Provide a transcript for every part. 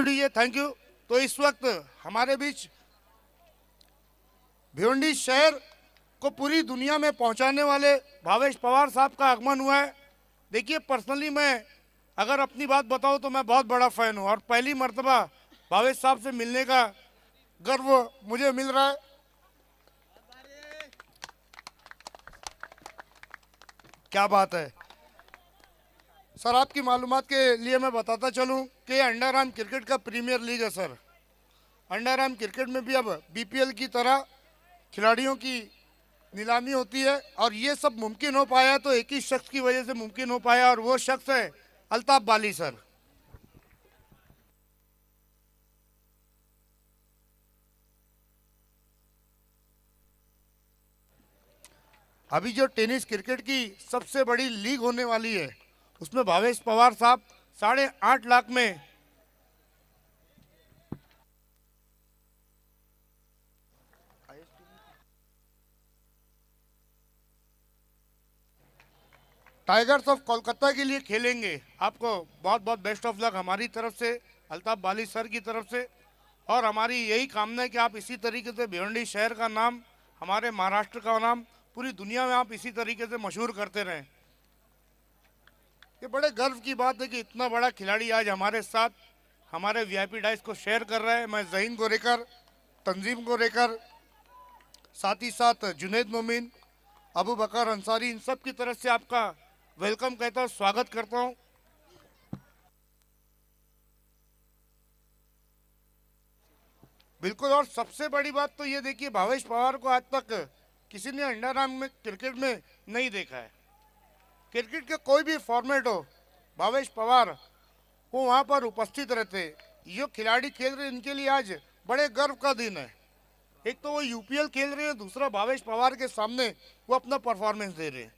दीजिए, thank you. तो इस वक्त हमारे बीच भिवंडी शहर को पूरी दुनिया में पहुंचाने वाले भावेश पवार साहब का आगमन हुआ है। देखिए, पर्सनली मैं अगर अपनी बात बताऊं तो मैं बहुत बड़ा फैन हूं और पहली मर्तबा भावेश साहब से मिलने का गर्व मुझे मिल रहा है। क्या बात है सर। आपकी मालूमात के लिए मैं बताता चलूं कि अंडर आर्म क्रिकेट का प्रीमियर लीग है सर। अंडर आर्म क्रिकेट में भी अब बीपीएल की तरह खिलाड़ियों की नीलामी होती है और ये सब मुमकिन हो पाया तो एक ही शख्स की वजह से मुमकिन हो पाया और वो शख्स है अल्ताफ बाली सर। अभी जो टेनिस क्रिकेट की सबसे बड़ी लीग होने वाली है उसमें भावेश पवार साहब 8.5 लाख में टाइगर्स ऑफ कोलकाता के लिए खेलेंगे। आपको बहुत बहुत बेस्ट ऑफ लक हमारी तरफ से, अल्ताफ बाली सर की तरफ से। और हमारी यही कामना है कि आप इसी तरीके से भिवंडी शहर का नाम, हमारे महाराष्ट्र का नाम पूरी दुनिया में आप इसी तरीके से मशहूर करते रहें। ये बड़े गर्व की बात है कि इतना बड़ा खिलाड़ी आज हमारे साथ हमारे वीआईपी डाइस को शेयर कर रहा है। मैं जहीन गोरेकर, तंजीम गोरेकर, साथ ही साथ जुनैद मोमिन, अबू बकर अंसारी, इन सब की तरफ से आपका वेलकम कहता हूँ, स्वागत करता हूँ। बिल्कुल। और सबसे बड़ी बात तो ये देखिए, भावेश पवार को आज तक किसी ने अंडर आर्म में क्रिकेट में नहीं देखा है। क्रिकेट के कोई भी फॉर्मेट हो, भावेश पवार वो वहाँ पर उपस्थित रहते। ये खिलाड़ी खेल रहे, इनके लिए आज बड़े गर्व का दिन है। एक तो वो यूपीएल खेल रहे हैं, दूसरा भावेश पवार के सामने वो अपना परफॉर्मेंस दे रहे हैं।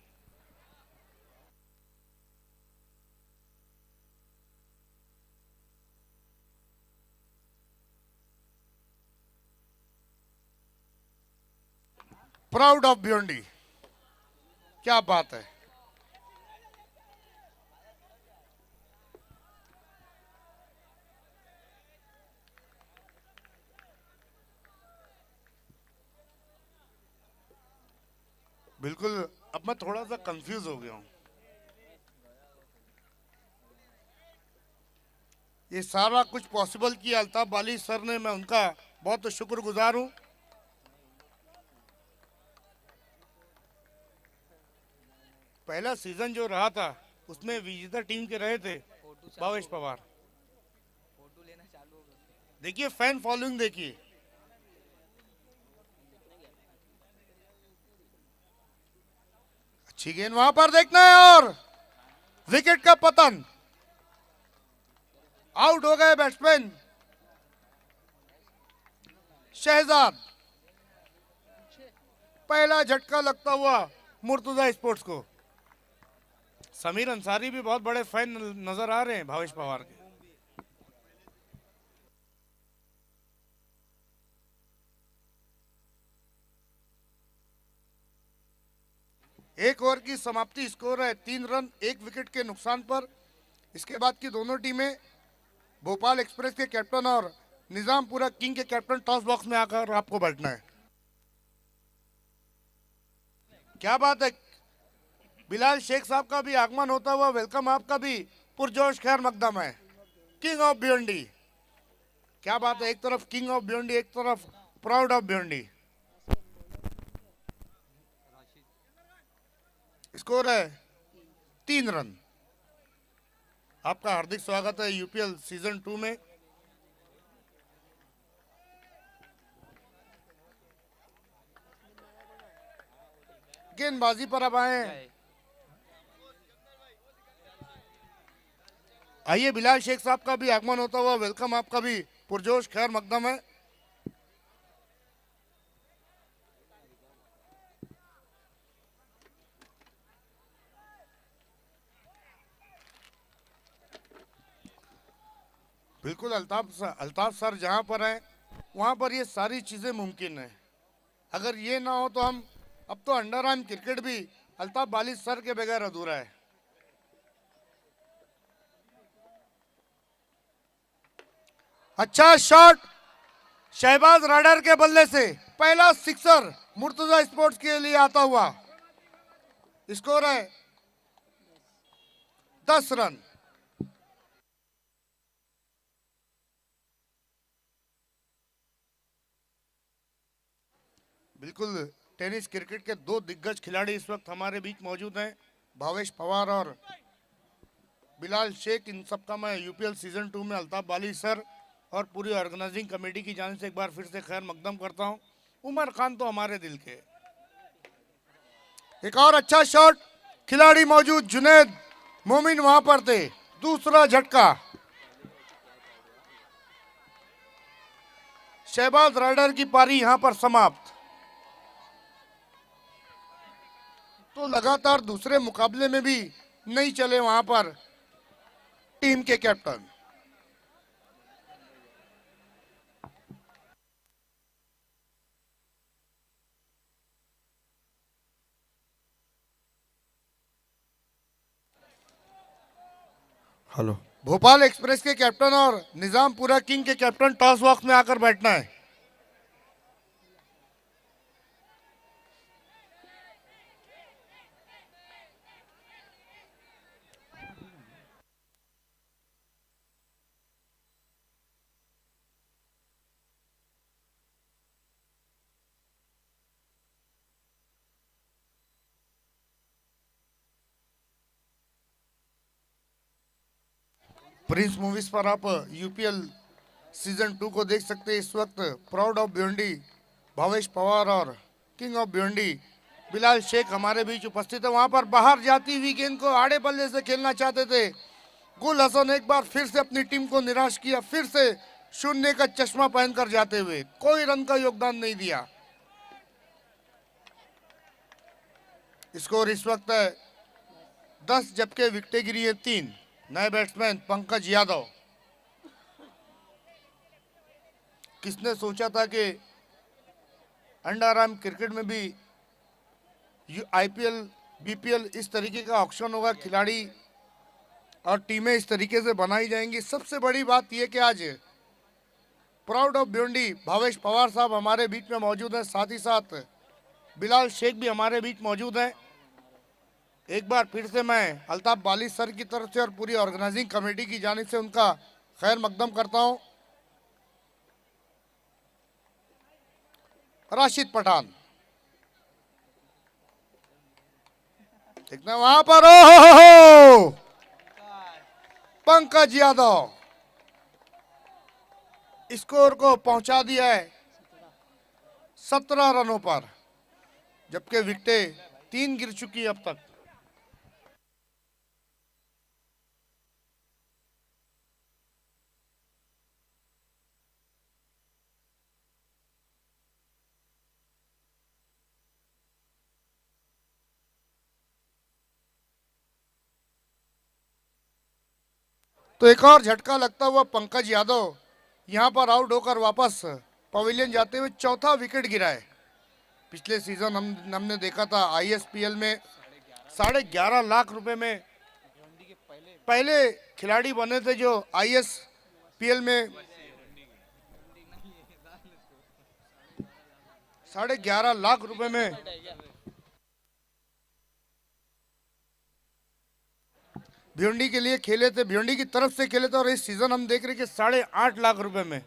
Proud of Bhiwandi. क्या बात है। बिल्कुल। अब मैं थोड़ा सा कंफ्यूज हो गया हूँ। ये सारा कुछ पॉसिबल किया अल्ताफ बाली सर ने, मैं उनका बहुत शुक्रगुजार हूँ। पहला सीजन जो रहा था उसमें विजेता टीम के रहे थे भावेश पवार। देखिए फैन फॉलोइंग देखिए। अच्छी गेंद वहां पर देखना है और विकेट का पतन। आउट हो गए बैट्समैन शहजाद। पहला झटका लगता हुआ मुर्तुजा स्पोर्ट्स को। समीर अंसारी भी बहुत बड़े फैन नजर आ रहे हैं भावेश पवार के। एक ओवर की समाप्ति, स्कोर है 3 रन 1 विकेट के नुकसान पर। इसके बाद की दोनों टीमें भोपाल एक्सप्रेस के कैप्टन और निजामपुरा किंग के कैप्टन टॉस बॉक्स में आकर आपको बैठना है। क्या बात है। बिलाल शेख साहब का भी आगमन होता हुआ वेलकम आपका भी पुरजोश खैर मकदम है। King of Bhiwandi. क्या बात है। एक तरफ किंग ऑफ भिवंडी, एक तरफ प्राउड ऑफ भिवंडी। स्कोर है 3 रन। आपका हार्दिक स्वागत है यूपीएल सीजन 2 में। गेंदबाजी पर अब आए। आइए, बिलाल शेख साहब का भी आगमन होता हुआ वेलकम आपका भी पुरजोश खैर मकदम है। बिल्कुल। अल्ताफ सर जहां पर हैं वहां पर ये सारी चीजें मुमकिन है। अगर ये ना हो तो हम, अब तो अंडर आर्म क्रिकेट भी अल्ताफ बाली सर के बगैर अधूरा है। अच्छा शॉट शहबाज राडर के बल्ले से, पहला सिक्सर मुर्तजा स्पोर्ट्स के लिए आता हुआ। स्कोर है 10 रन। बिल्कुल, टेनिस क्रिकेट के दो दिग्गज खिलाड़ी इस वक्त हमारे बीच मौजूद हैं, भावेश पवार और बिलाल शेख। इन सबका मैं यूपीएल सीजन 2 में अल्ताफ बाली सर और पूरी ऑर्गेनाइजिंग कमेटी की जानिब से एक बार फिर से खैर मकदम करता हूं। उमर खान तो हमारे दिल के। एक और अच्छा शॉट, खिलाड़ी मौजूद, जुनैद मोमिन वहां पर थे। दूसरा झटका, शहबाज राइडर की पारी यहां पर समाप्त। तो लगातार दूसरे मुकाबले में भी नहीं चले वहां पर टीम के कैप्टन। हेलो, भोपाल एक्सप्रेस के कैप्टन और निजामपुरा किंग के कैप्टन टॉस बॉक्स में आकर बैठना है। प्रिंस मूवीज पर आप यूपीएल सीजन 2 को देख सकते हैं। इस वक्त प्राउड ऑफ भिवंडी भावेश पवार और किंग ऑफ भिवंडी बिलाल शेख हमारे बीच उपस्थित है। वहां पर बाहर जाती हुई गेंद को आड़े बल्ले से खेलना चाहते थे। गुल हसन एक बार फिर से अपनी टीम को निराश किया, फिर से शून्य का चश्मा पहनकर जाते हुए कोई रन का योगदान नहीं दिया। स्कोर इस वक्त है 10, जबकि विकेटें गिरी है 3। नए बैट्समैन पंकज यादव। किसने सोचा था कि अंडरआर्म क्रिकेट में भी आईपीएल बीपीएल इस तरीके का ऑक्शन होगा, खिलाड़ी और टीमें इस तरीके से बनाई जाएंगी। सबसे बड़ी बात यह कि आज प्राउड ऑफ भिवंडी भावेश पवार साहब हमारे बीच में मौजूद हैं, साथ ही साथ बिलाल शेख भी हमारे बीच मौजूद हैं। एक बार फिर से मैं अल्ताफ बाली सर की तरफ से और पूरी ऑर्गेनाइजिंग कमेटी की जानिब से उनका खैर मकदम करता हूं। राशिद पठान, देखना वहां पर, ओ पंकज यादव स्कोर को पहुंचा दिया है 17 रनों पर, जबकि विकेटें 3 गिर चुकी है अब तक। तो एक और झटका लगता हुआ पंकज यादव यहां पर आउट होकर वापस पवेलियन जाते हुए चौथा विकेट गिरा है। पिछले सीजन हमने देखा था आईएसपीएल में 11.5 लाख रुपए में पहले खिलाड़ी बने थे जो आईएसपीएल में 11.5 लाख रुपए में भिवंडी के लिए खेले थे, भिवंडी की तरफ से खेले थे। और इस सीजन हम देख रहे हैं कि 8.5 लाख रुपए में।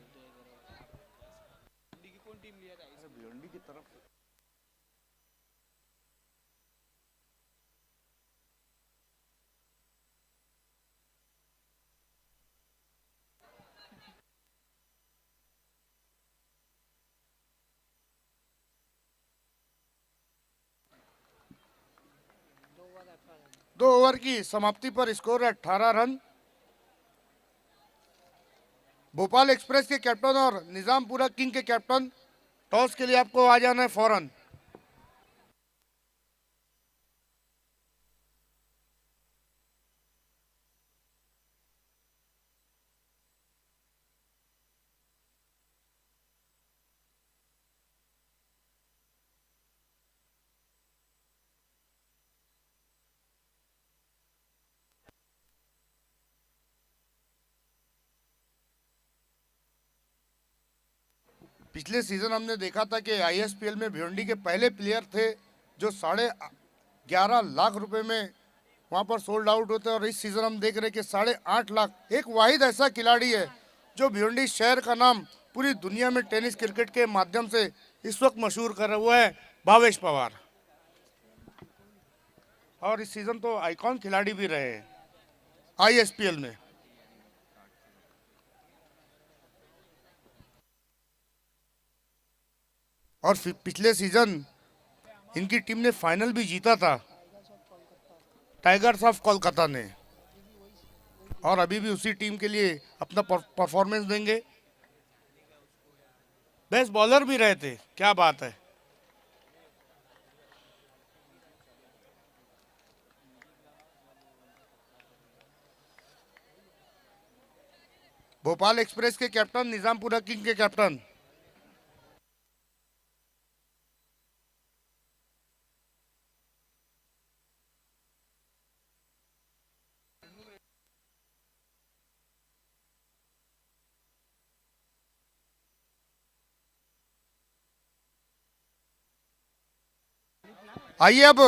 दो ओवर की समाप्ति पर स्कोर है 18 रन। भोपाल एक्सप्रेस के कैप्टन और निजामपुरा किंग के कैप्टन, टॉस के लिए आपको आ जाना है फौरन। पिछले सीजन हमने देखा था कि आईएसपीएल में भिवंडी के पहले प्लेयर थे जो 11.5 लाख रुपए में वहां पर सोल्ड आउट होते हैं, और इस सीजन हम देख रहे हैं कि 8.5 लाख। एक वाहिद ऐसा खिलाड़ी है जो भिवंडी शहर का नाम पूरी दुनिया में टेनिस क्रिकेट के माध्यम से इस वक्त मशहूर कर रहा है, भावेश पवार। और इस सीजन तो आइकॉन खिलाड़ी भी रहे हैं आईएसपीएल में। और पिछले सीजन इनकी टीम ने फाइनल भी जीता था, टाइगर्स ऑफ कोलकाता ने, और अभी भी उसी टीम के लिए अपना परफॉर्मेंस देंगे। बेस्ट बॉलर भी रहे थे, क्या बात है। भोपाल एक्सप्रेस के कैप्टन, निजामपुरा किंग के कैप्टन। आइए अब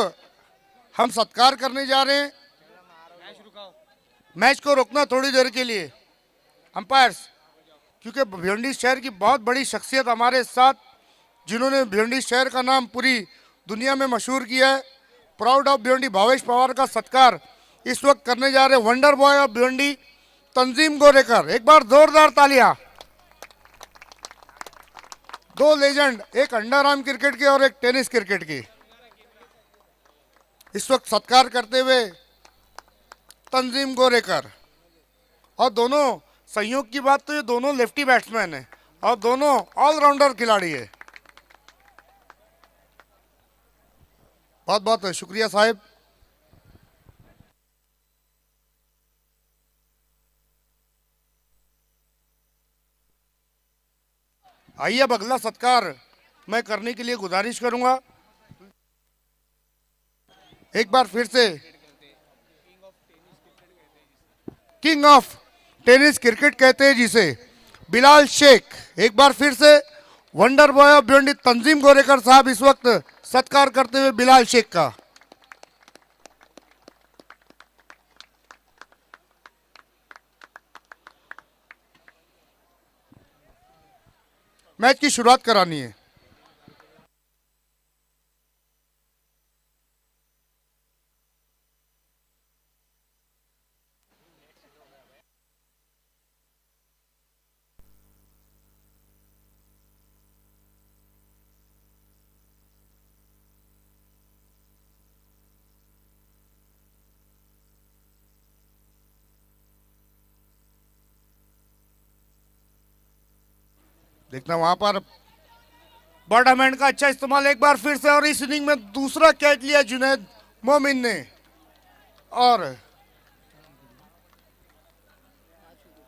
हम सत्कार करने जा रहे हैं। मैच को रोकना थोड़ी देर के लिए अंपायर्स, क्योंकि भिवंडी शहर की बहुत बड़ी शख्सियत हमारे साथ, जिन्होंने भिवंडी शहर का नाम पूरी दुनिया में मशहूर किया है। प्राउड ऑफ भिवंडी भावेश पवार का सत्कार इस वक्त करने जा रहे हैं वंडर बॉय ऑफ भिवंडी तंजीम गोरेकर। एक बार जोरदार तालियां। दो लेजेंड, एक अंडर आर्म क्रिकेट के और एक टेनिस क्रिकेट की, इस वक्त सत्कार करते हुए तंजीम गोरेकर। और दोनों संयोग की बात तो ये दोनों लेफ्टी बैट्समैन हैं और दोनों ऑलराउंडर खिलाड़ी है। बहुत बहुत शुक्रिया साहब। आइए अब अगला सत्कार मैं करने के लिए गुजारिश करूंगा। एक बार फिर से किंग ऑफ टेनिस क्रिकेट कहते हैं जिसे, बिलाल शेख। एक बार फिर से वंडर बॉय ऑफ भिवंडी तंजीम गोरेकर साहब इस वक्त सत्कार करते हुए बिलाल शेख का। मैच की शुरुआत करानी है। देखना वहां पर बॉटम हैंड का अच्छा इस्तेमाल एक बार फिर से, और इस इनिंग में दूसरा कैच लिया जुनैद मोमिन ने, और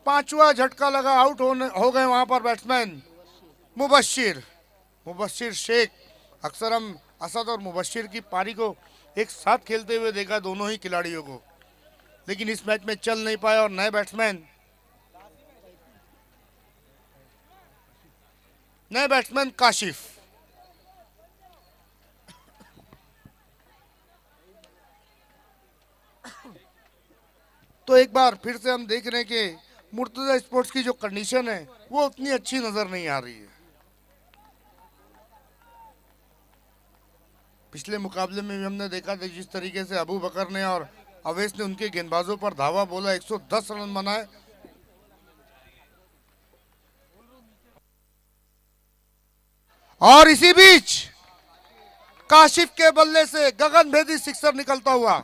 पांचवा झटका लगा, आउट हो गए वहां पर बैट्समैन मुबश्शिर शेख। अक्सर हम असद और मुबश्शिर की पारी को एक साथ खेलते हुए देखा दोनों ही खिलाड़ियों को, लेकिन इस मैच में चल नहीं पाए। और नए बैट्समैन काशिफ। तो एक बार फिर से हम देख रहे हैं कि मुर्तजा स्पोर्ट्स की जो कंडीशन है वो उतनी अच्छी नजर नहीं आ रही है। पिछले मुकाबले में भी हमने देखा था जिस तरीके से अबू बकर ने और अवैस ने उनके गेंदबाजों पर धावा बोला, 110 रन बनाए। और इसी बीच काशिफ के बल्ले से गगनभेदी सिक्सर निकलता हुआ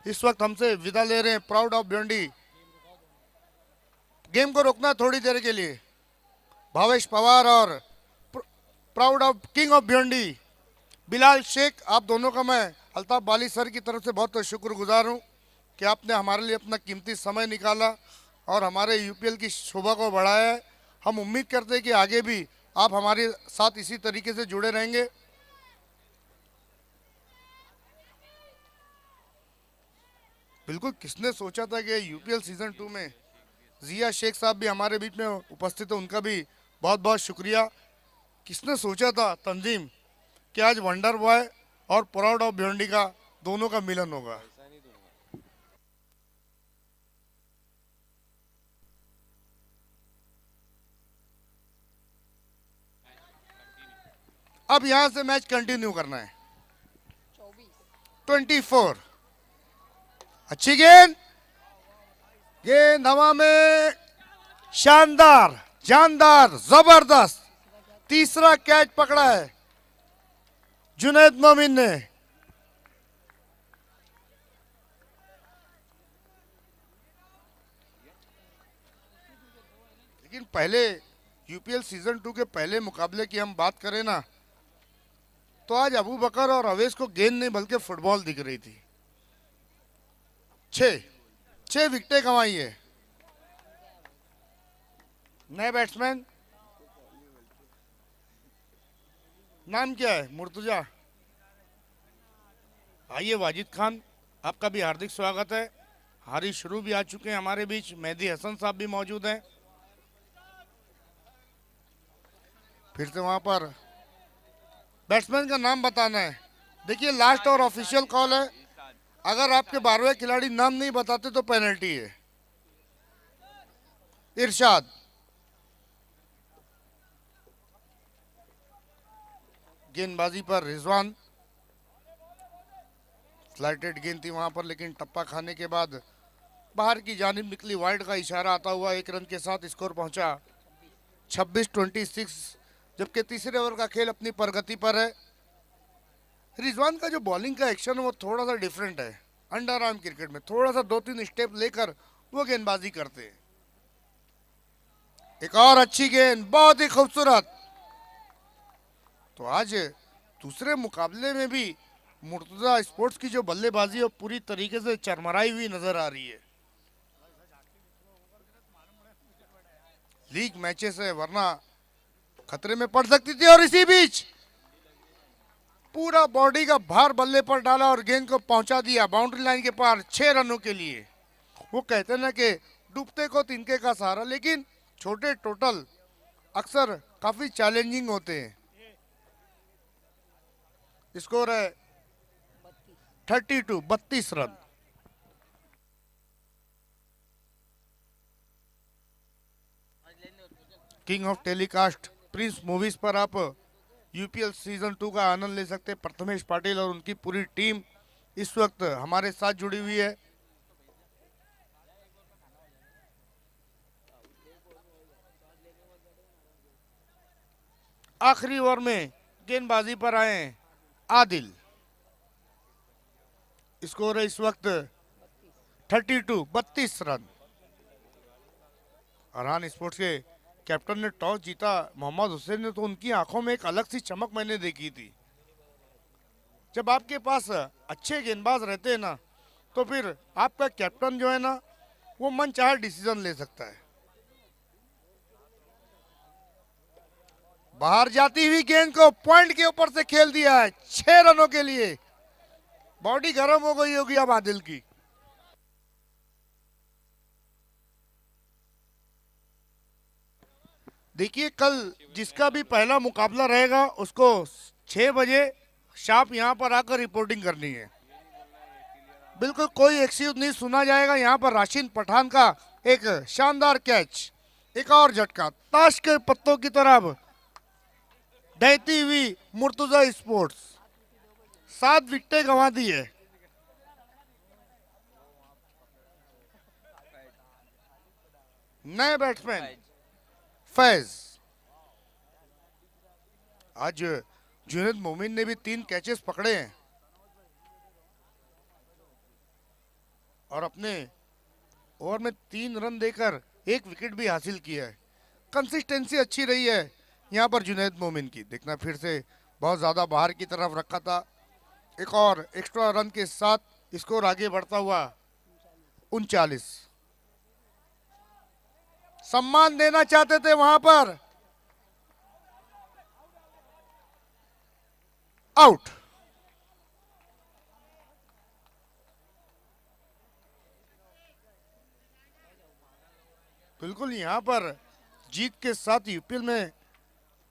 इस वक्त हमसे विदा ले रहे हैं प्राउड ऑफ भिवंडी। गेम को रोकना थोड़ी देर के लिए भावेश पवार और proud of king of Bhiwandi Bilal Shaikh, आप दोनों का मैं अल्ताफ बाली सर की तरफ से बहुत शुक्रगुजार हूं कि आपने हमारे लिए अपना कीमती समय निकाला और हमारे यूपीएल की शोभा को बढ़ाया है। हम उम्मीद करते हैं कि आगे भी आप हमारे साथ इसी तरीके से जुड़े रहेंगे। बिल्कुल, किसने सोचा था कि यूपीएल सीजन 2 में जिया शेख साहब भी हमारे बीच में उपस्थित है, उनका भी बहुत बहुत शुक्रिया। किसने सोचा था तंजीम कि आज वंडर बॉय और प्राउड ऑफ भिवंडी का दोनों का मिलन होगा। अब यहां से मैच कंटिन्यू करना है। 24 अच्छी गेंद, गेंद हवा में, शानदार, जानदार, जबरदस्त तीसरा कैच पकड़ा है जुनैद मोमिन ने। लेकिन पहले यूपीएल सीजन 2 के पहले मुकाबले की हम बात करें ना, तो आज अबू बकर और अवेश को गेंद नहीं बल्कि फुटबॉल दिख रही थी। छह विकेटें कमाई है। नए बैट्समैन, नाम क्या है? मुर्तजा। आइए वाजिद खान, आपका भी हार्दिक स्वागत है। हारिस शुरू भी आ चुके हैं हमारे बीच, मेहदी हसन साहब भी मौजूद हैं। फिर से वहां पर बैट्समैन का नाम बताना है। देखिए लास्ट और ऑफिशियल कॉल है, अगर आपके 12वें खिलाड़ी नाम नहीं बताते तो पेनल्टी है। इरशाद, गेंदबाजी पर रिजवान, स्लाइटेड गेंद थी वहां पर, लेकिन टप्पा खाने के बाद बाहर की जानिब निकली। वाइड का इशारा आता हुआ 1 रन के साथ स्कोर पहुंचा 26-26। जबकि तीसरे ओवर का खेल अपनी प्रगति पर है। रिजवान का जो बॉलिंग का एक्शन है वो थोड़ा सा डिफरेंट है। अंडर आर्म क्रिकेट में थोड़ा सा 2-3 स्टेप लेकर वो गेंदबाजी करते हैं। एक और अच्छी गेंद, बहुत ही खूबसूरत। तो आज दूसरे मुकाबले में भी मुर्तजा स्पोर्ट्स की जो बल्लेबाजी है पूरी तरीके से चरमराई हुई नजर आ रही है। लीग मैचेस है, वरना खतरे में पड़ सकती थी। और इसी बीच पूरा बॉडी का भार बल्ले पर डाला और गेंद को पहुंचा दिया बाउंड्री लाइन के पार 6 रनों के लिए। वो कहते हैं ना कि डूबते को तिनके का सहारा, लेकिन छोटे टोटल अक्सर काफी चैलेंजिंग होते हैं। स्कोर है 32 run. King of telecast Prince movies पर आप यूपीएल सीजन 2 का आनंद ले सकते हैं। प्रथमेश पाटिल और उनकी पूरी टीम इस वक्त हमारे साथ जुड़ी हुई है। आखिरी ओवर में गेंदबाजी पर आए आदिल। स्कोर है इस वक्त 32 रन। अरहान स्पोर्ट्स के कैप्टन ने टॉस जीता मोहम्मद हुसैन ने, तो उनकी आंखों में एक अलग सी चमक मैंने देखी थी। जब आपके पास अच्छे गेंदबाज रहते हैं ना, तो फिर आपका कैप्टन जो है ना, वो मन चाहे डिसीजन ले सकता है। बाहर जाती हुई गेंद को पॉइंट के ऊपर से खेल दिया है 6 रनों के लिए। बॉडी गर्म हो गई होगी अब आदिल की। देखिए कल जिसका भी पहला मुकाबला रहेगा उसको 6 बजे शार्प यहाँ पर आकर रिपोर्टिंग करनी है। बिल्कुल कोई एक्सक्यूज नहीं सुना जाएगा। यहाँ पर राशिद पठान का एक शानदार कैच, एक और झटका, ताश के पत्तों की तरफ दहती हुई मुर्तजा स्पोर्ट्स 7 विकेटें गंवा दी है। नए बैट्समैन फैज। आज जुनैद मोमिन ने भी 3 कैचेस पकड़े हैं और अपने ओवर में 3 रन देकर 1 विकेट भी हासिल किया है। कंसिस्टेंसी अच्छी रही है यहाँ पर जुनैद मोमिन की। देखना फिर से बहुत ज्यादा बाहर की तरफ रखा था। एक और एक्स्ट्रा रन के साथ स्कोर आगे बढ़ता हुआ 39। सम्मान देना चाहते थे वहां पर, आउट। बिल्कुल यहाँ पर जीत के साथ यूपीएल में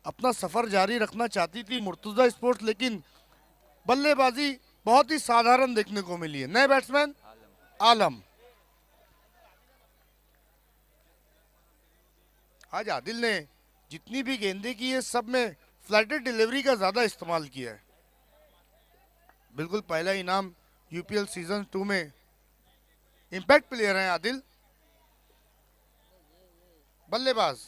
अपना सफर जारी रखना चाहती थी मुर्तजा स्पोर्ट्स, लेकिन बल्लेबाजी बहुत ही साधारण देखने को मिली है। नए बैट्समैन आलम। आज आदिल ने जितनी भी गेंदें की है सब में फ्लैटेड डिलीवरी का ज्यादा इस्तेमाल किया है। बिल्कुल पहला इनाम यूपीएल सीजन 2 में। इंपैक्ट प्लेयर हैं आदिल। बल्लेबाज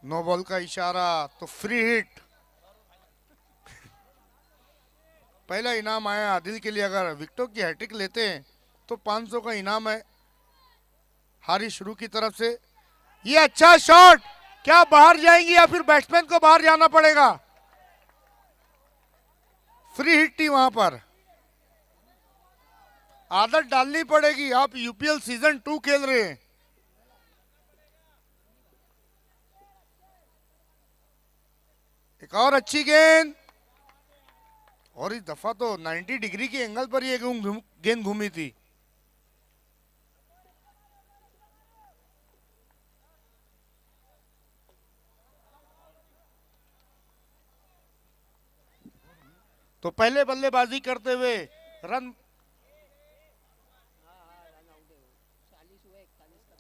नो बॉल का इशारा तो फ्री हिट। पहला इनाम आया आदिल के लिए। अगर विकेटों की हैट्रिक लेते हैं तो 500 का इनाम है हारिस शुरू की तरफ से। ये अच्छा शॉट, क्या बाहर जाएंगी या फिर बैट्समैन को बाहर जाना पड़ेगा? फ्री हिट थी वहां पर। आदत डालनी पड़ेगी, आप यूपीएल सीजन 2 खेल रहे हैं। एक और अच्छी गेंद, और इस दफा तो 90 डिग्री के एंगल पर ये गेंद घूमी थी। तो पहले बल्लेबाजी करते हुए रन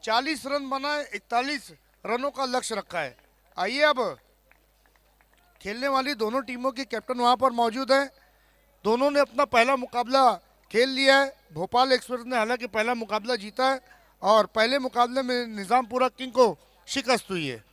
40 रन बनाए, 41 रनों का लक्ष्य रखा है। आइए अब खेलने वाली दोनों टीमों के कैप्टन वहां पर मौजूद हैं। दोनों ने अपना पहला मुकाबला खेल लिया है। भोपाल एक्सप्रेस ने हालांकि पहला मुकाबला जीता है और पहले मुकाबले में निजामपुरा किंग को शिकस्त हुई है।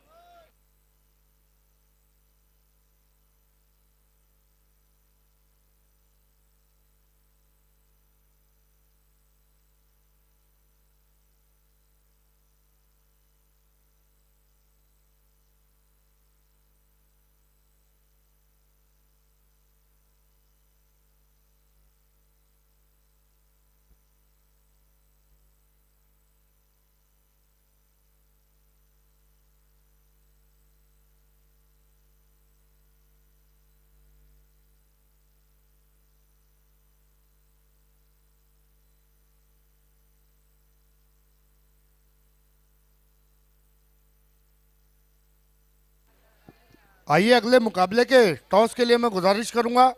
आइए अगले मुकाबले के टॉस के लिए मैं गुजारिश करूंगा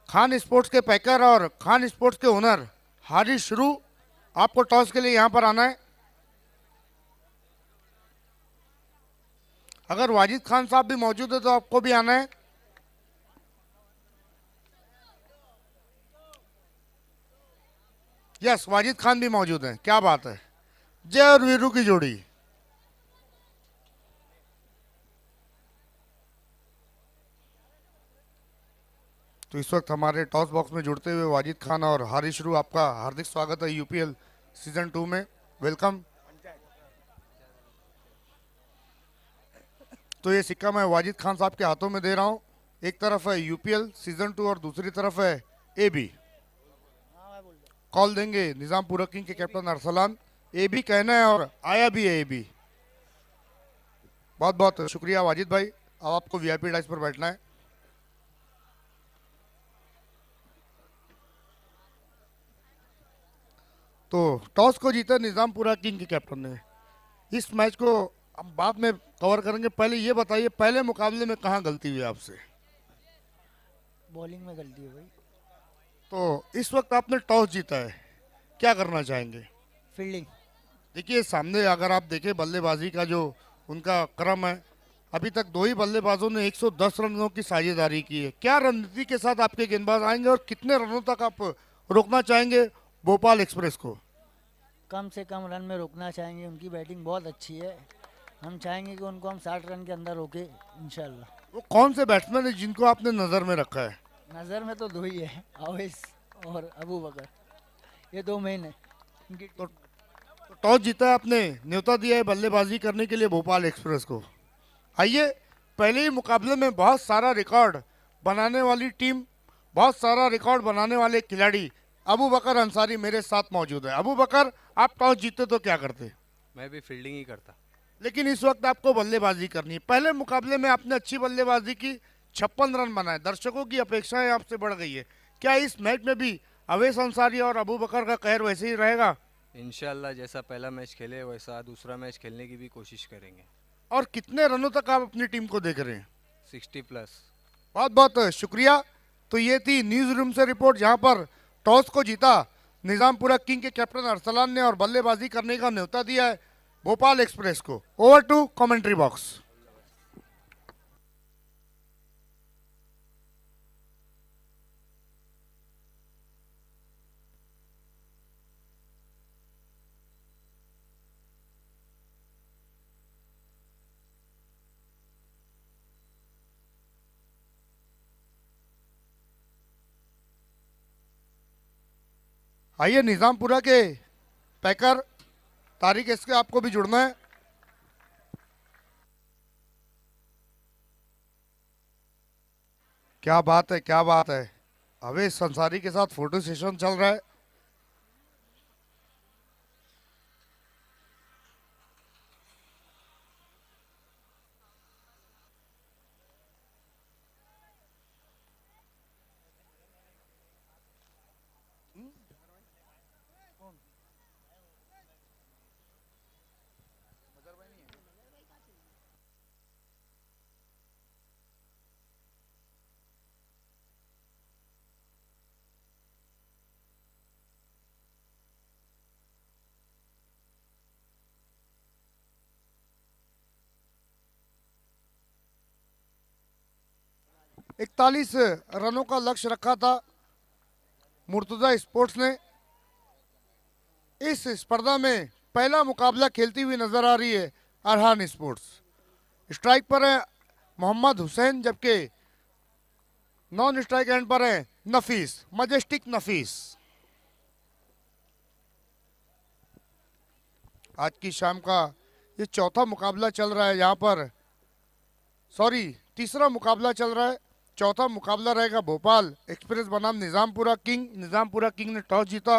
खान स्पोर्ट्स के पैकर और खान स्पोर्ट्स के ओनर हारिस शुरू, आपको टॉस के लिए यहां पर आना है। अगर वाजिद खान साहब भी मौजूद है तो आपको भी आना है। यस, वाजिद खान भी मौजूद हैं, क्या बात है। जय और वीरू की जोड़ी। तो इस वक्त हमारे टॉस बॉक्स में जुड़ते हुए वाजिद खान और हारिस शुरू, आपका हार्दिक स्वागत है यूपीएल सीजन 2 में। वेलकम। तो ये सिक्का मैं वाजिद खान साहब के हाथों में दे रहा हूँ। एक तरफ है यूपीएल सीजन 2 और दूसरी तरफ है एबी। कॉल देंगे निजामपुरा किंग के कैप्टन अरसलान। एबी कहना है और आया भी है एबी। बहुत बहुत शुक्रिया वाजिद भाई। अब आपको वीआईपी डाइस पर बैठना है। तो टॉस को जीता निजामपुरा किंग के कैप्टन ने। इस मैच को हम बाद में कवर करेंगे, पहले ये बताइए पहले मुकाबले में कहाँ गलती हुई आपसे? बॉलिंग में गलती है भाई। तो इस वक्त आपने टॉस जीता है, क्या करना चाहेंगे? फील्डिंग। देखिए सामने अगर आप देखें बल्लेबाजी का जो उनका क्रम है, अभी तक दो ही बल्लेबाजों ने 110 रनों की साझेदारी की है। क्या रणनीति के साथ आपके गेंदबाज आएंगे और कितने रनों तक आप रोकना चाहेंगे भोपाल एक्सप्रेस को? कम से कम रन में रोकना चाहेंगे। उनकी बैटिंग बहुत अच्छी है। हम चाहेंगे कि उनको हम 60 रन के अंदर रोके इंशाल्लाह। वो कौन से बैट्समैन है जिनको आपने नजर में रखा है? नज़र में तो दो ही है, अवैस और अबू बकर, ये दो मेन है उनकी। तो टॉस जीता है आपने, न्योता दिया है बल्लेबाजी करने के लिए भोपाल एक्सप्रेस को। आइए पहले ही मुकाबले में बहुत सारा रिकॉर्ड बनाने वाली टीम, बहुत सारा रिकॉर्ड बनाने वाले खिलाड़ी अबू बकर अंसारी मेरे साथ मौजूद है। अबू बकर, आप टॉस जीते तो क्या करते? मैं भी फील्डिंग ही करता, लेकिन इस वक्त आपको बल्लेबाजी करनी है। पहले मुकाबले में आपने अच्छी बल्लेबाजी की, 56 रन बनाए। दर्शकों की अपेक्षाएं आपसे बढ़ गई है। क्या इस मैच में भी अवैस अंसारी और अबू बकर का कहर वैसे ही रहेगा? इंशाल्लाह जैसा पहला मैच खेले वैसा दूसरा मैच खेलने की भी कोशिश करेंगे। और कितने रनों तक आप अपनी टीम को देख रहे हैं? 60+। बहुत बहुत शुक्रिया। तो ये थी न्यूज रूम से रिपोर्ट, जहां पर टॉस को जीता निजामपुरा किंग के कैप्टन अरसलान ने और बल्लेबाजी करने का न्योता दिया है भोपाल एक्सप्रेस को। Over to commentary box. आइए, निजामपुरा के पैकर तारिक इसके आपको भी जुड़ना है। क्या बात है, क्या बात है। अवैस अंसारी के साथ फोटो सेशन चल रहा है। इकतालीस रनों का लक्ष्य रखा था मुर्तजा स्पोर्ट्स ने। इस स्पर्धा में पहला मुकाबला खेलती हुई नजर आ रही है अरहान स्पोर्ट्स। स्ट्राइक पर है मोहम्मद हुसैन, जबकि नॉन स्ट्राइक एंड पर है नफीस, मजेस्टिक नफीस। आज की शाम का ये चौथा मुकाबला चल रहा है, यहाँ पर तीसरा मुकाबला चल रहा है। चौथा मुकाबला रहेगा भोपाल एक्सप्रेस बनाम निजामपुरा किंग। निजामपुरा किंग ने टॉस जीता,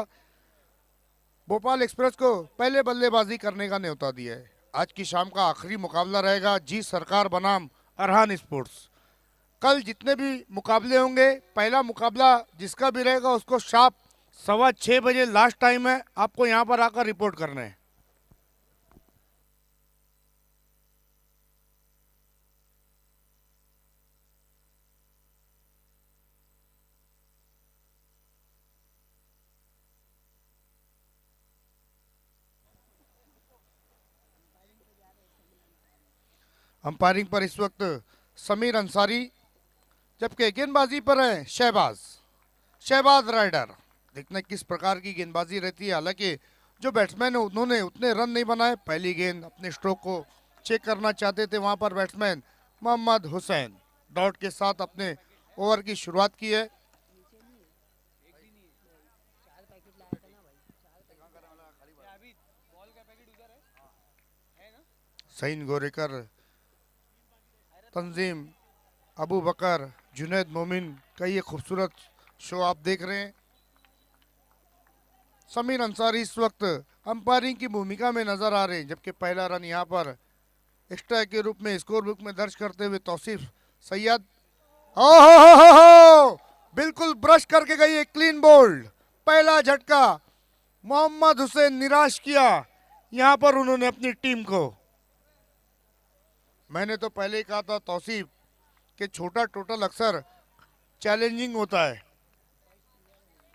भोपाल एक्सप्रेस को पहले बल्लेबाजी करने का न्योता दिया है। आज की शाम का आखिरी मुकाबला रहेगा जी सरकार बनाम अरहान स्पोर्ट्स। कल जितने भी मुकाबले होंगे, पहला मुकाबला जिसका भी रहेगा उसको शार्प 6:15 बजे लास्ट टाइम है, आपको यहाँ पर आकर रिपोर्ट करना है। अंपायरिंग पर इस वक्त समीर अंसारी, जबकि गेंदबाजी पर है शहबाज राइडर। देखना किस प्रकार की गेंदबाजी रहती है। हालांकि जो बैट्समैन है उन्होंने उतने रन नहीं बनाए। पहली गेंद अपने स्ट्रोक को चेक करना चाहते थे, वहां पर बैट्समैन मोहम्मद हुसैन डॉट के साथ अपने ओवर की शुरुआत की है। सईन गोरेकर, तंजीम, अबू बकर, जुनैद मोमिन का ये खूबसूरत शो आप देख रहे हैं। समीर अंसारी इस वक्त अंपायरिंग की भूमिका में नजर आ रहे हैं, जबकि पहला रन यहाँ पर एक्स्ट्रा के रूप में स्कोर बुक में दर्ज करते हुए तौसीफ सैयद। हो बिल्कुल ब्रश करके गई है, क्लीन बोल्ड। पहला झटका मोहम्मद हुसैन निराश किया यहाँ पर उन्होंने अपनी टीम को। मैंने तो पहले ही कहा था तौसीफ कि छोटा टोटल अक्सर चैलेंजिंग होता है।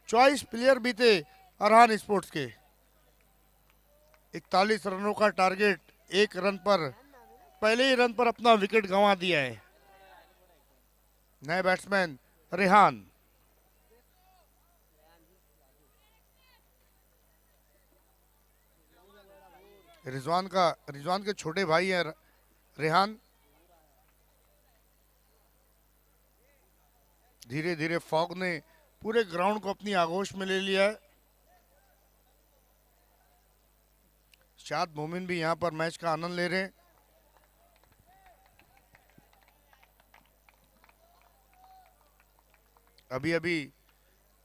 चॉइस प्लेयर भी थे अरहान स्पोर्ट्स के। 41 रनों का टारगेट, एक रन पर, पहले ही रन पर अपना विकेट गंवा दिया है। नए बैट्समैन रेहान, रिजवान के छोटे भाई हैं रेहान। धीरे धीरे फॉग ने पूरे ग्राउंड को अपनी आगोश में ले लिया है। शाद मोमिन भी यहां पर मैच का आनंद ले रहे हैं। अभी अभी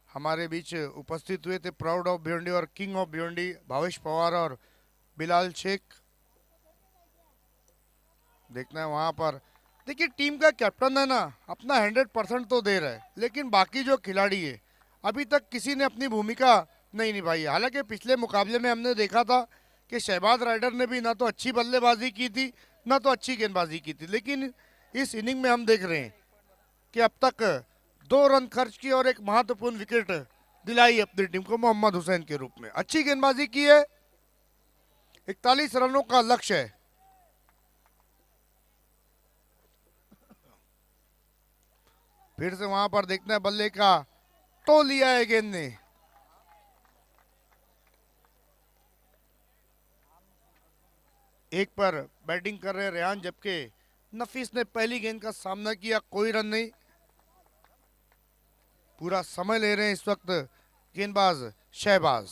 हमारे बीच उपस्थित हुए थे प्राउड ऑफ भिवंडी और किंग ऑफ भिवंडी भावेश पवार और बिलाल शेख। देखना है वहां पर देखिए टीम का कैप्टन है ना, अपना 100% तो दे रहा है, लेकिन बाकी जो खिलाड़ी है अभी तक किसी ने अपनी भूमिका नहीं निभाई है। हालांकि पिछले मुकाबले में हमने देखा था कि शहबाज राइडर ने भी ना तो अच्छी बल्लेबाजी की थी ना तो अच्छी गेंदबाजी की थी, लेकिन इस इनिंग में हम देख रहे हैं कि अब तक 2 रन खर्च की और एक महत्वपूर्ण विकेट दिलाई अपनी टीम को मोहम्मद हुसैन के रूप में। अच्छी गेंदबाजी की है, 41 रनों का लक्ष्य है। फिर से वहां पर देखना है बल्ले का तो लिया है गेंद ने। एक पर बैटिंग कर रहे रेहान, जबकि नफीस ने पहली गेंद का सामना किया, कोई रन नहीं। पूरा समय ले रहे हैं इस वक्त गेंदबाज शहबाज।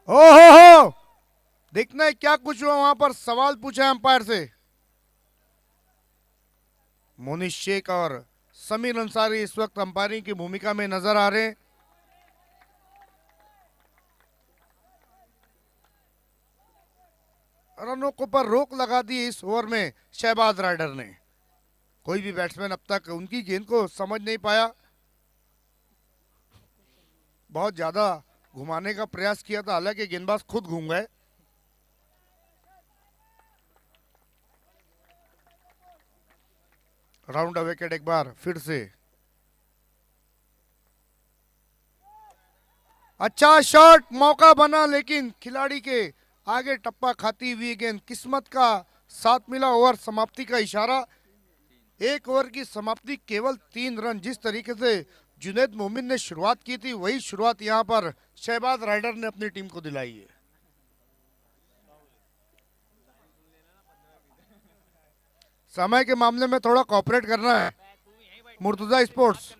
हो देखना है क्या कुछ हुआ वहां पर, सवाल पूछा अंपायर से। मोनिश शेख और समीर अंसारी इस वक्त अंपायरिंग की भूमिका में नजर आ रहे हैं। रनों को पर रोक लगा दी इस ओवर में शहबाज राइडर ने। कोई भी बैट्समैन अब तक उनकी गेंद को समझ नहीं पाया। बहुत ज्यादा घुमाने का प्रयास किया था, हालांकि गेंदबाज खुद घूम गए। राउंड अ विकेट एक बार फिर से। अच्छा शॉट, मौका बना, लेकिन खिलाड़ी के आगे टप्पा खाती हुई गेंद। किस्मत का साथ मिला। ओवर समाप्ति का इशारा। एक ओवर की समाप्ति, केवल 3 रन। जिस तरीके से जुनैद मोमिन ने शुरुआत की थी, वही शुरुआत यहां पर शहबाज राइडर ने अपनी टीम को दिलाई है। समय के मामले में थोड़ा कॉपरेट करना है मुर्तजा स्पोर्ट्स।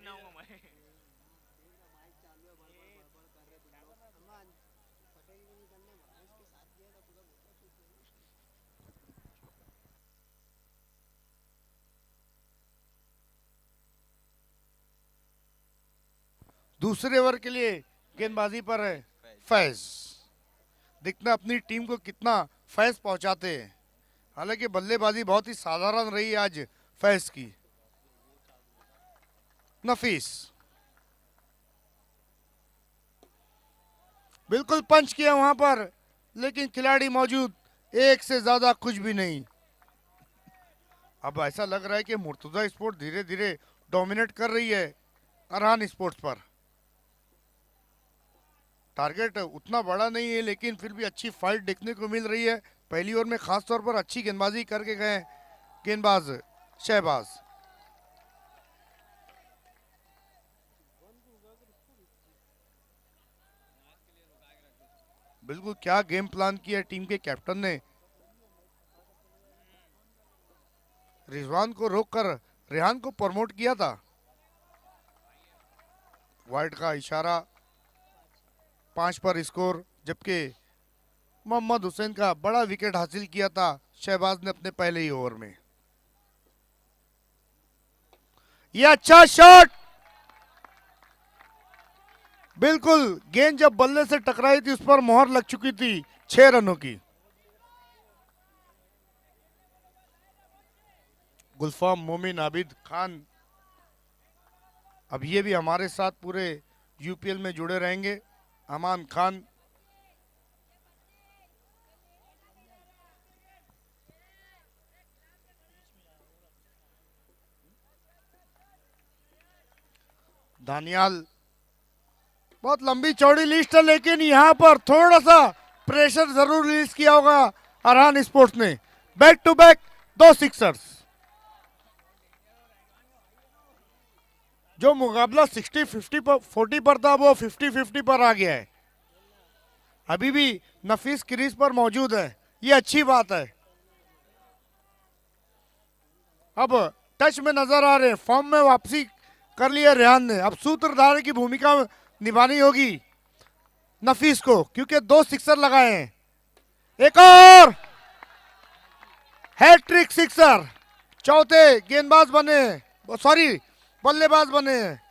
दूसरे ओवर के लिए गेंदबाजी पर है फैज। देखना अपनी टीम को कितना फैज पहुंचाते हैं। हालांकि बल्लेबाजी बहुत ही साधारण रही आज फैज की। नफीस बिल्कुल पंच किया वहां पर, लेकिन खिलाड़ी मौजूद, एक से ज्यादा कुछ भी नहीं। अब ऐसा लग रहा है कि मुर्तजा स्पोर्ट्स धीरे धीरे डोमिनेट कर रही है अरहान स्पोर्ट्स पर। टारगेट उतना बड़ा नहीं है, लेकिन फिर भी अच्छी फाइट देखने को मिल रही है। पहली ओवर में खास तौर पर अच्छी गेंदबाजी करके गए गेंदबाज शहबाज। बिल्कुल क्या गेम प्लान किया टीम के कैप्टन ने। रिजवान को रोककर रेहान को प्रमोट किया था। वाइड का इशारा, 5 पर स्कोर। जबकि मोहम्मद हुसैन का बड़ा विकेट हासिल किया था शहबाज ने अपने पहले ही ओवर में। यह अच्छा शॉट, बिल्कुल गेंद जब बल्ले से टकराई थी उस पर मोहर लग चुकी थी 6 रनों की। गुलफाम मोमिन आबिद खान, अब ये भी हमारे साथ पूरे यूपीएल में जुड़े रहेंगे। अमान खान, दानियाल। बहुत लंबी चौड़ी लिस्ट है, लेकिन यहां पर थोड़ा सा प्रेशर जरूर रिलीज किया होगा अरहान स्पोर्ट्स ने। Back to back 2 sixers. जो मुकाबला 60-50 पर 40 पर था, वो 50-50 पर आ गया है। अभी भी नफीस क्रीज पर मौजूद है, ये अच्छी बात है। अब टच में नजर आ रहे, फॉर्म में वापसी कर लिया रेहान ने। अब सूत्रधार की भूमिका निभानी होगी नफीस को, क्योंकि 2 सिक्सर लगाए हैं। एक और हैट्रिक सिक्सर, चौथे गेंदबाज बने, सॉरी बल्लेबाज बने हैं।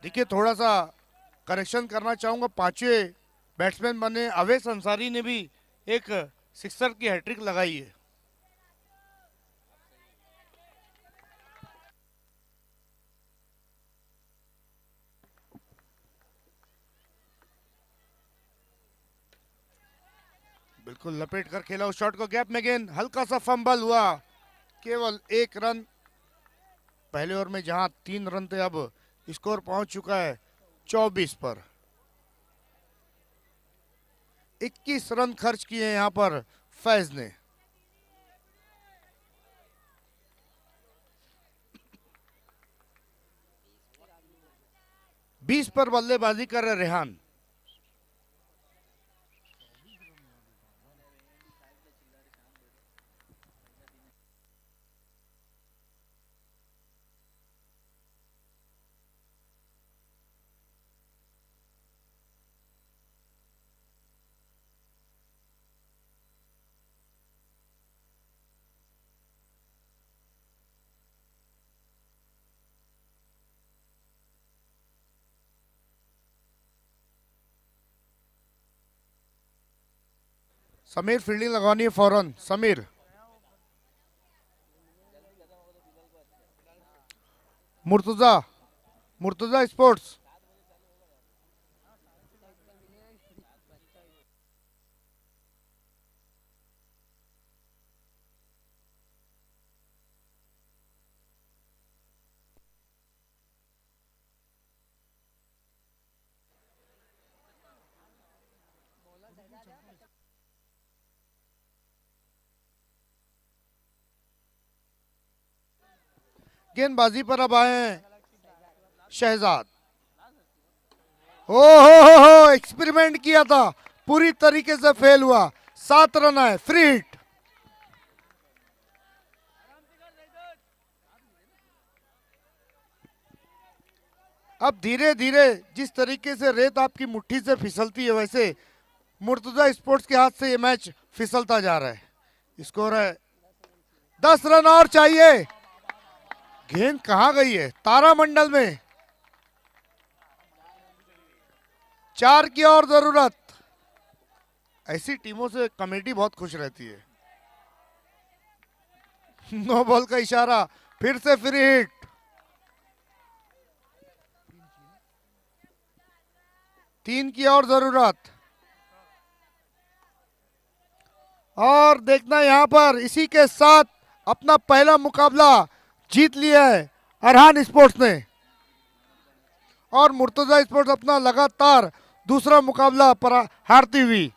देखिए थोड़ा सा करेक्शन करना चाहूंगा, पांचवें बैट्समैन बने अवैस अंसारी ने भी एक सिक्सर की हैट्रिक लगाई है। बिल्कुल लपेट कर खेला उस शॉट को, गैप में गेंद, हल्का सा फंबल हुआ, केवल 1 रन। पहले ओवर में जहां 3 रन थे, अब स्कोर पहुंच चुका है 24 पर। 21 रन खर्च किए यहां पर फैज ने। बीस पर बल्लेबाजी कर रहे रेहान। समीर फील्डिंग लगवानी है फौरन, समीर। मुर्तजा, मुर्तजा स्पोर्ट्स। गेंदबाजी पर अब आए हैं शहजाद। हो एक्सपेरिमेंट किया था, पूरी तरीके से फेल हुआ। 7 रन आए, फ्री हिट। अब धीरे धीरे जिस तरीके से रेत आपकी मुट्ठी से फिसलती है, वैसे मुर्तजा स्पोर्ट्स के हाथ से ये मैच फिसलता जा रहा है। स्कोर है 10 रन और चाहिए। गेंद कहां गई है? तारामंडल में। 4 की और जरूरत। ऐसी टीमों से कमेटी बहुत खुश रहती है। नो बॉल का इशारा, फिर से फ्री हिट। तीन की और जरूरत। और देखना यहां पर इसी के साथ अपना पहला मुकाबला जीत लिया है अरहान स्पोर्ट्स ने, और मुर्तजा स्पोर्ट्स अपना लगातार दूसरा मुकाबला पर हारती हुई।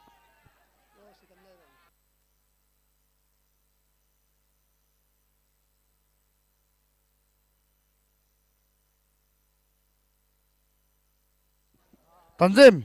तंजीम